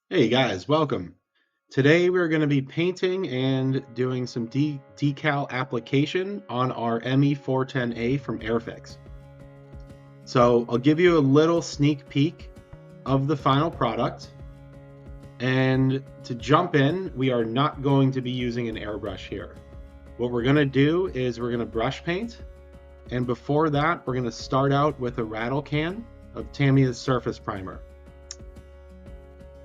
Hey guys, welcome. Today we're going to be painting and doing some decal application on our ME410A from Airfix. So I'll give you a little sneak peek of the final product. And to jump in, we are not going to be using an airbrush here. What we're going to do is we're going to brush paint. And before that, we're going to start out with a Rattle can of Tamiya's surface primer.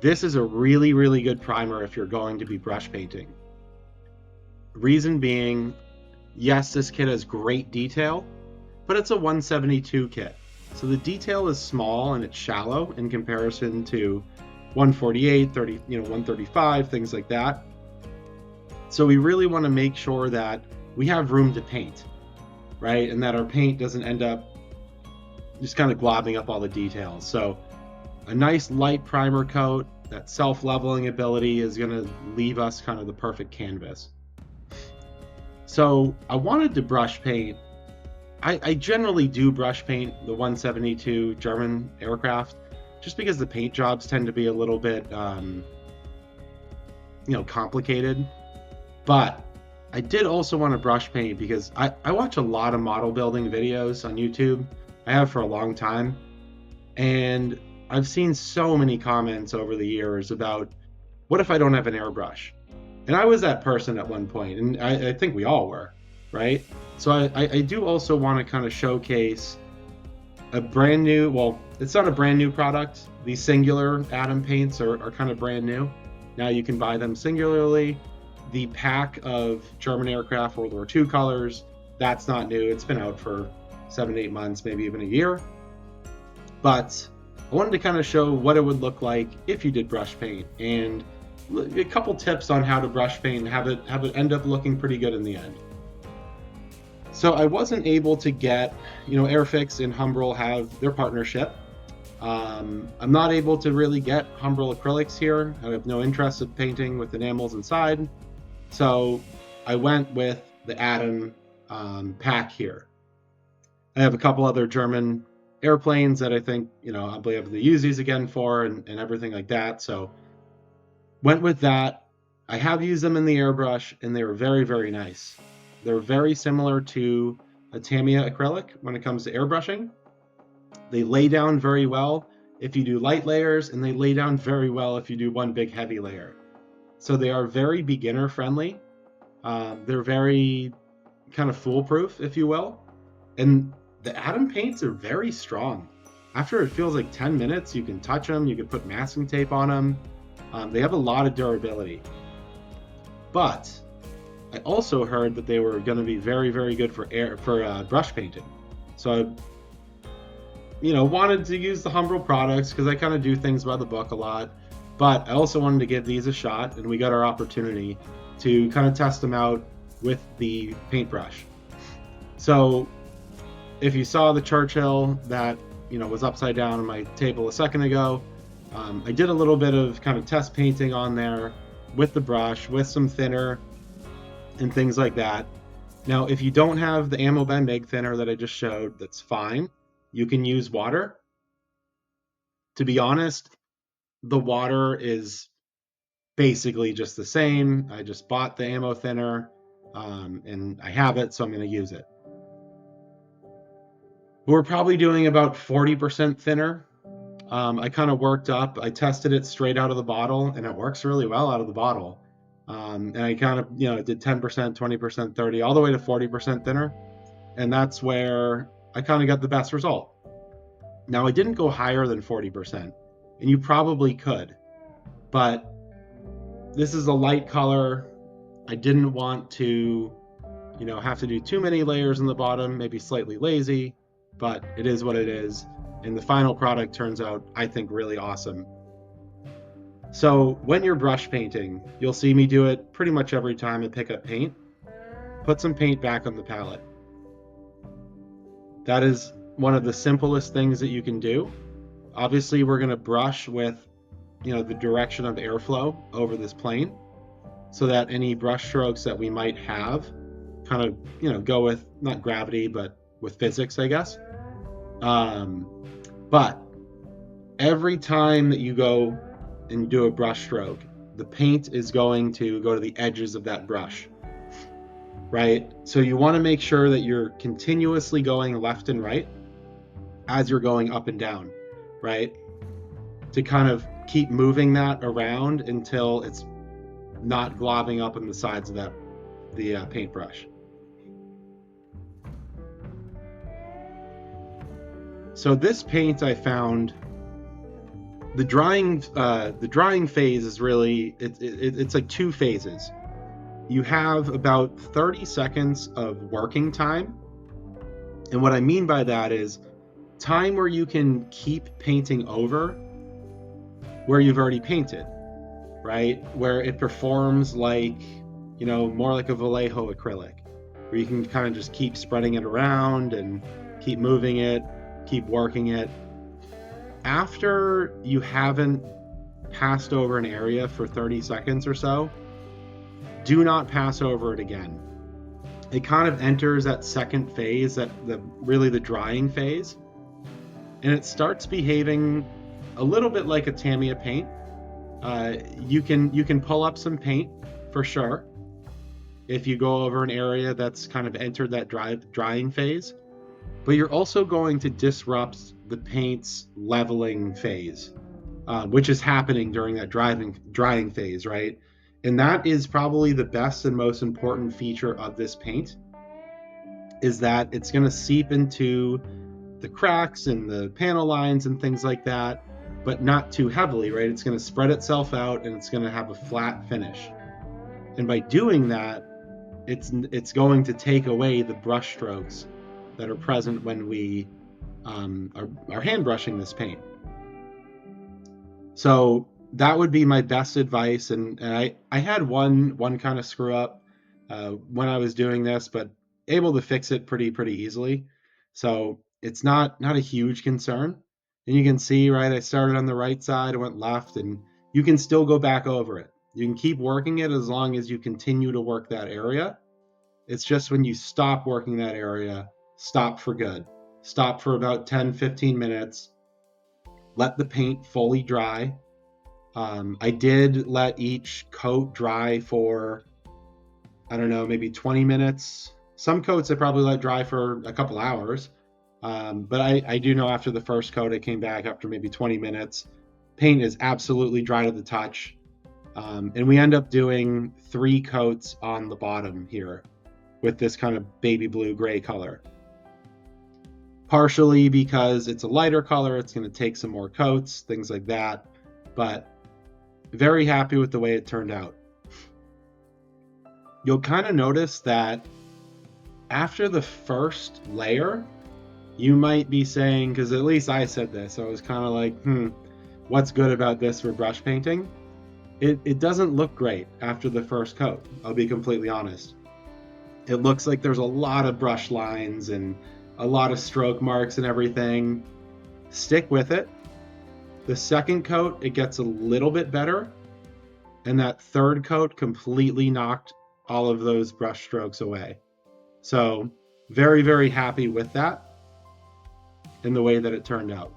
This is a really, really good primer if you're going to be brush painting. Reason being, yes, this kit has great detail, but it's a 172 kit. So the detail is small and it's shallow in comparison to 148, 30, 135, things like that. So we really want to make sure that we have room to paint, right? And that our paint doesn't end up just kind of globbing up all the details. So a nice light primer coat, that self-leveling ability is going to leave us kind of the perfect canvas. So I wanted to brush paint. I generally do brush paint the 172 German aircraft just because the paint jobs tend to be a little bit, complicated. But I did also want to brush paint because I watch a lot of model building videos on YouTube. I have for a long time. And I've seen so many comments over the years about, what if I don't have an airbrush? And I was that person at one point, and I think we all were, right? So I do also want to kind of showcase a brand new, well, it's not a brand new product. These singular Atom paints are kind of brand new. Now you can buy them singularly. The pack of German aircraft World War II colors, that's not new. It's been out for 7 to 8 months, maybe even a year. But I wanted to kind of show what it would look like if you did brush paint, and a couple tips on how to brush paint and have it end up looking pretty good in the end. So I wasn't able to get, Airfix and Humbrol have their partnership. I'm not able to really get Humbrol acrylics here. I have no interest in painting with enamels inside. So I went with the Atom pack here. I have a couple other German airplanes that I think, I'll be able to use these again for and everything like that. So went with that. I have used them in the airbrush and they were very, very nice. They're very similar to a Tamiya acrylic when it comes to airbrushing. They lay down very well if you do light layers, and they lay down very well if you do one big heavy layer. So they are very beginner friendly. They're very kind of foolproof, if you will. And the Atom paints are very strong. After it feels like 10 minutes, you can touch them, you can put masking tape on them. They have a lot of durability. But I also heard that they were going to be very, very good for brush painting. So I wanted to use the Humbrol products because I kind of do things by the book a lot. But I also wanted to give these a shot, and we got our opportunity to kind of test them out with the paintbrush. So if you saw the Churchill that was upside down on my table a second ago, I did a little bit of kind of test painting on there with the brush, with some thinner and things like that. Now, if you don't have the Ammo by Mig thinner that I just showed, that's fine. You can use water. To be honest, the water is basically just the same. I just bought the ammo thinner, and I have it, so I'm going to use it. We're probably doing about 40% thinner. I kind of worked up. I tested it straight out of the bottle, and it works really well out of the bottle. And I kind of, did 10%, 20%, 30, all the way to 40% thinner. And that's where I kind of got the best result. Now, I didn't go higher than 40%, and you probably could, but this is a light color. I didn't want to, have to do too many layers in the bottom, maybe slightly lazy, but it is what it is. And the final product turns out, I think, really awesome. So when you're brush painting, you'll see me do it pretty much every time I pick up paint. Put some paint back on the palette. That is one of the simplest things that you can do. Obviously, we're going to brush with, the direction of airflow over this plane so that any brush strokes that we might have kind of, go with not gravity, but with physics, I guess. But every time that you go and do a brush stroke, the paint is going to go to the edges of that brush, right? So you want to make sure that you're continuously going left and right as you're going up and down, right? To kind of keep moving that around until it's not globbing up on the sides of the paintbrush. So this paint, I found the drying phase is really it's like two phases. You have about 30 seconds of working time, and what I mean by that is time where you can keep painting over where you've already painted, right? Where it performs like, you know, more like a Vallejo acrylic, where you can kind of just keep spreading it around and keep moving it, keep working it. After you haven't passed over an area for 30 seconds or so, do not pass over it again. It kind of enters that second phase, really the drying phase, and it starts behaving a little bit like a Tamiya paint. You can pull up some paint for sure if you go over an area that's kind of entered that drying phase, but you're also going to disrupt the paint's leveling phase, which is happening during that drying phase, right? And that is probably the best and most important feature of this paint, is that it's going to seep into the cracks and the panel lines and things like that, but not too heavily, right? It's going to spread itself out and it's going to have a flat finish. And by doing that, it's going to take away the brush strokes that are present when we are hand brushing this paint. So that would be my best advice. And I had one kind of screw up when I was doing this, but able to fix it pretty easily. So it's not a huge concern. And you can see, right, I started on the right side, I went left, and you can still go back over it. You can keep working it as long as you continue to work that area. It's just when you stop working that area, stop for good. Stop for about 10-15 minutes. Let the paint fully dry. I did let each coat dry for, I don't know, maybe 20 minutes. Some coats I probably let dry for a couple hours. But I do know after the first coat, it came back after maybe 20 minutes. Paint is absolutely dry to the touch. And we end up doing 3 coats on the bottom here with this kind of baby blue gray color. Partially because it's a lighter color, it's going to take some more coats, things like that. But very happy with the way it turned out. You'll kind of notice that after the first layer, you might be saying, because at least I said this, I was kind of like, what's good about this for brush painting? It doesn't look great after the first coat, I'll be completely honest. It looks like there's a lot of brush lines and a lot of stroke marks and everything. Stick with it. The second coat, it gets a little bit better. And that third coat completely knocked all of those brush strokes away. So very happy with that and the way that it turned out.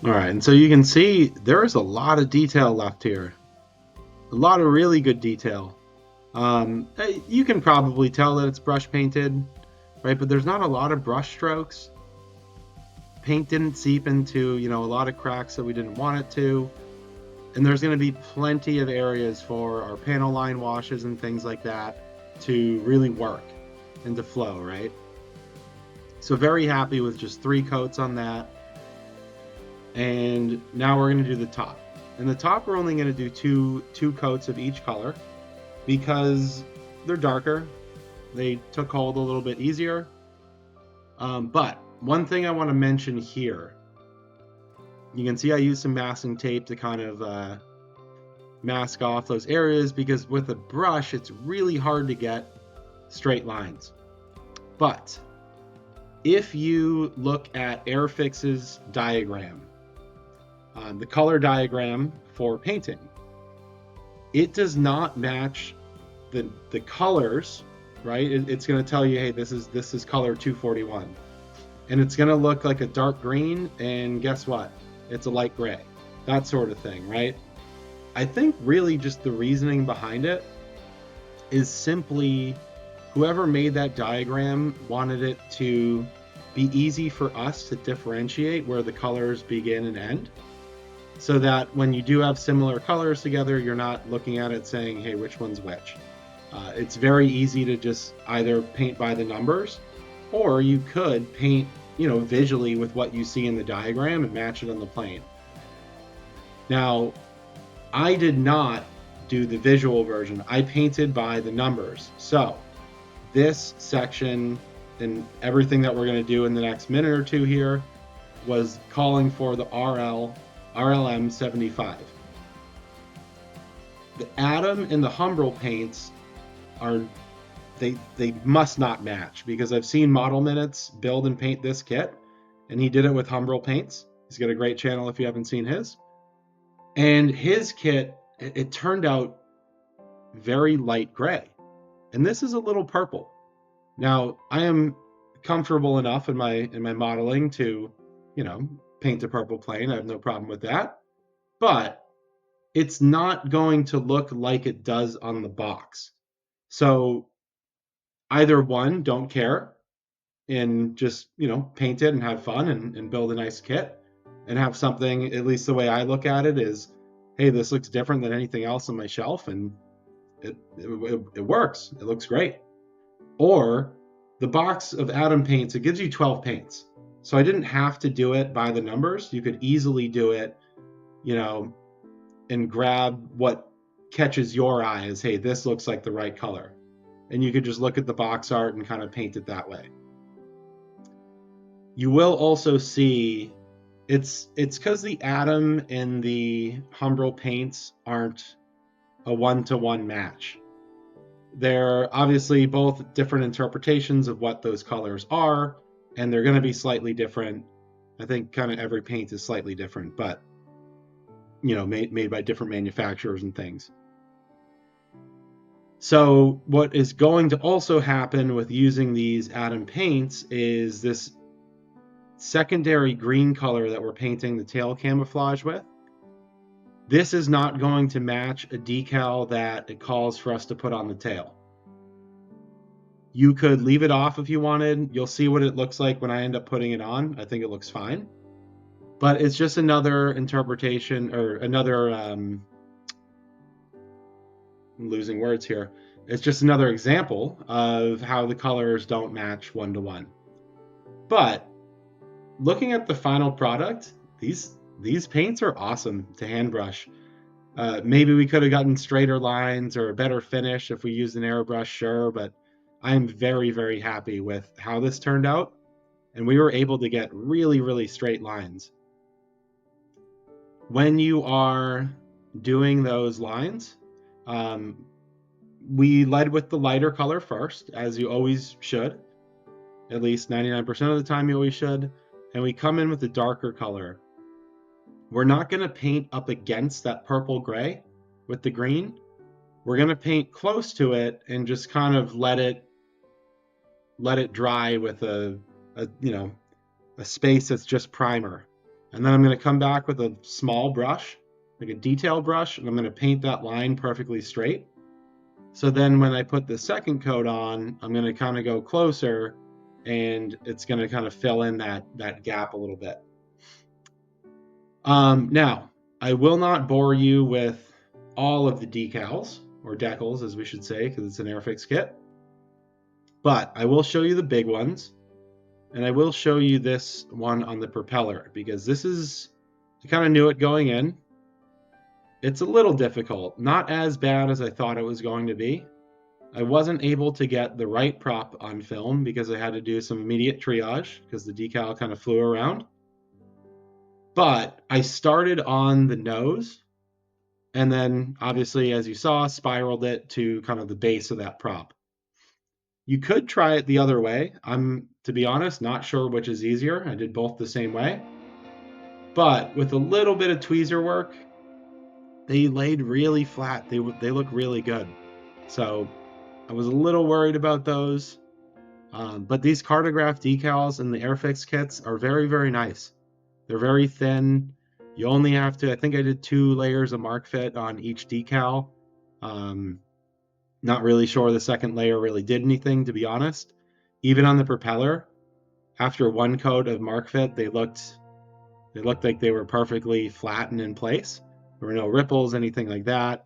All right, and so you can see there's a lot of detail left here. A lot of really good detail. You can probably tell that it's brush painted, right? But there's not a lot of brush strokes. Paint didn't seep into, a lot of cracks that we didn't want it to. And there's going to be plenty of areas for our panel line washes and things like that to really work and to flow, right? So very happy with just 3 coats on that. And now we're going to do the top. And the top, we're only going to do two coats of each color because they're darker. They took hold a little bit easier. But one thing I want to mention here, you can see I used some masking tape to kind of mask off those areas because with a brush, it's really hard to get straight lines. But if you look at Airfix's diagram, the color diagram for painting, it does not match the colors right? It's going to tell you, hey, this is color 241, and it's going to look like a dark green, and guess what? It's a light gray, that sort of thing, right? I think really just the reasoning behind it is simply whoever made that diagram wanted it to be easy for us to differentiate where the colors begin and end, so that when you do have similar colors together, you're not looking at it saying, hey, which one's which. It's very easy to just either paint by the numbers, or you could paint, visually with what you see in the diagram and match it on the plane. Now, I did not do the visual version. I painted by the numbers. So this section and everything that we're going to do in the next minute or two here was calling for the RLM 75. The Atom and the Humbrol paints are they must not match, because I've seen Model Minutes build and paint this kit, and he did it with Humbrol paints. He's got a great channel if you haven't seen his. And his kit, it turned out very light gray, and this is a little purple. Now, I am comfortable enough in my modeling to, paint a purple plane. I have no problem with that. But it's not going to look like it does on the box. So either one, don't care and just, paint it and have fun and build a nice kit and have something, at least the way I look at it is, hey, this looks different than anything else on my shelf, and it works. It looks great. Or the box of Atom paints, it gives you 12 paints. So I didn't have to do it by the numbers. You could easily do it, and grab what catches your eye as, hey, this looks like the right color. And you could just look at the box art and kind of paint it that way. You will also see it's because the Atom and the Humbrol paints aren't a one-to-one match. They're obviously both different interpretations of what those colors are, and they're going to be slightly different. I think kind of every paint is slightly different, but made by different manufacturers and things. So what is going to also happen with using these Atom paints is this secondary green color that we're painting the tail camouflage with. This is not going to match a decal that it calls for us to put on the tail. You could leave it off if you wanted. You'll see what it looks like when I end up putting it on. I think it looks fine. But it's just another interpretation, or another, I'm losing words here. It's just another example of how the colors don't match one-to-one. But looking at the final product, these paints are awesome to hand brush. Maybe we could have gotten straighter lines or a better finish if we used an airbrush, sure, but I'm very, very happy with how this turned out, and we were able to get really, really straight lines. When you are doing those lines, we led with the lighter color first, as you always should. At least 99% of the time you always should. And we come in with the darker color. We're not going to paint up against that purple gray with the green. We're going to paint close to it and just kind of let it dry with a space that's just primer. And then I'm going to come back with a small brush, like a detail brush, and I'm going to paint that line perfectly straight. So then when I put the second coat on, I'm going to kind of go closer, and it's going to kind of fill in that gap a little bit. Now, I will not bore you with all of the decals, or decals as we should say, because it's an Airfix kit. But I will show you the big ones, and I will show you this one on the propeller, because this is, I kind of knew it going in. It's a little difficult, not as bad as I thought it was going to be. I wasn't able to get the right prop on film because I had to do some immediate triage because the decal kind of flew around. But I started on the nose, and then obviously, as you saw, spiraled it to kind of the base of that prop. You could try it the other way. I'm, to be honest, not sure which is easier. I did both the same way. But with a little bit of tweezer work, they laid really flat. They look really good. So I was a little worried about those. But these Cartograph decals and the Airfix kits are very, very nice. They're very thin. You only have to, I think I did 2 layers of mark fit on each decal. Not really sure the second layer really did anything, to be honest. Even on the propeller, after 1 coat of mark fit, they looked like they were perfectly flat and in place. There were no ripples, anything like that.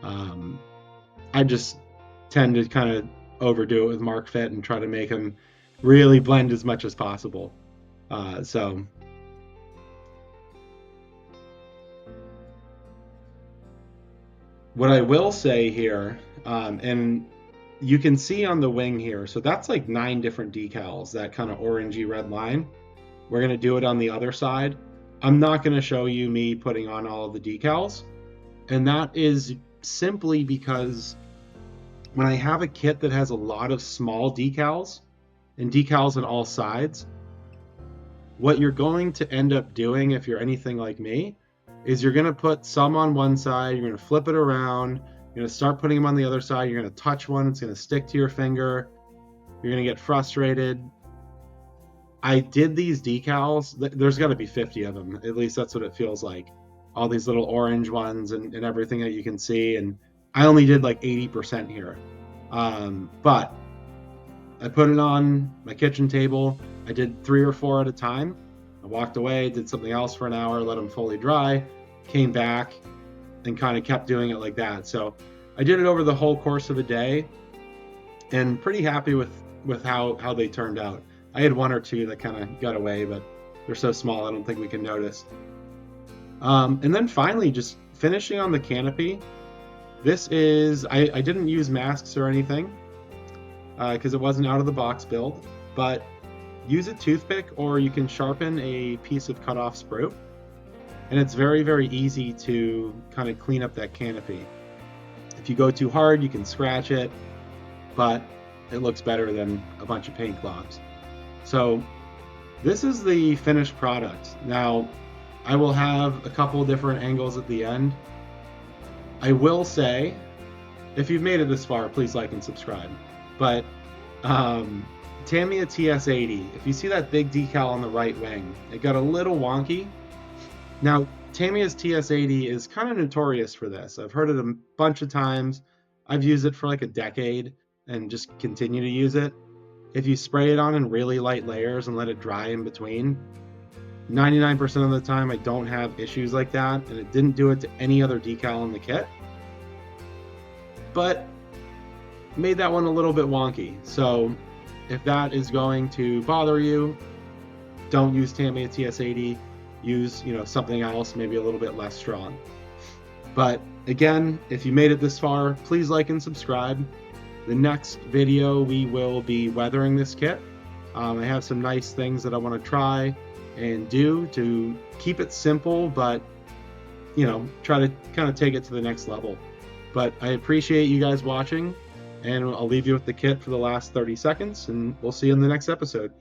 I just tend to kind of overdo it with mark fit and try to make them really blend as much as possible. So what I will say here, and you can see on the wing here, so that's like 9 different decals, that kind of orangey red line. We're going to do it on the other side. I'm not going to show you me putting on all of the decals, and that is simply because when I have a kit that has a lot of small decals and decals on all sides, what you're going to end up doing if you're anything like me is you're going to put some on one side, you're going to flip it around, you're going to start putting them on the other side, you're going to touch one, it's going to stick to your finger, you're going to get frustrated. I did these decals, there's got to be 50 of them, at least that's what it feels like. All these little orange ones and everything that you can see, and I only did like 80% here. But I put it on my kitchen table. I did 3 or 4 at a time. I walked away, did something else for an hour, let them fully dry, came back, and kind of kept doing it like that. So I did it over the whole course of a day, and pretty happy with how they turned out. I had 1 or 2 that kind of got away, but they're so small I don't think we can notice. And then finally, just finishing on the canopy. This is, I didn't use masks or anything because it wasn't out of the box build, but use a toothpick or you can sharpen a piece of cut off sprue, and it's very, very easy to kind of clean up that canopy. If you go too hard, you can scratch it, but it looks better than a bunch of paint globs. So this is the finished product. Now, I will have a couple different angles at the end. I will say, if you've made it this far, please like and subscribe. But Tamiya TS80, if you see that big decal on the right wing, it got a little wonky. Now, Tamiya's TS80 is kind of notorious for this. I've heard it a bunch of times. I've used it for like a decade and just continue to use it. If you spray it on in really light layers and let it dry in between, 99% of the time I don't have issues like that, and it didn't do it to any other decal in the kit. But made that one a little bit wonky. So if that is going to bother you, don't use Tamiya TS80. Use, something else, maybe a little bit less strong. But again, if you made it this far, please like and subscribe. The next video we will be weathering this kit. I have some nice things that I want to try and do to keep it simple, but try to kind of take it to the next level. But I appreciate you guys watching, and I'll leave you with the kit for the last 30 seconds, and we'll see you in the next episode.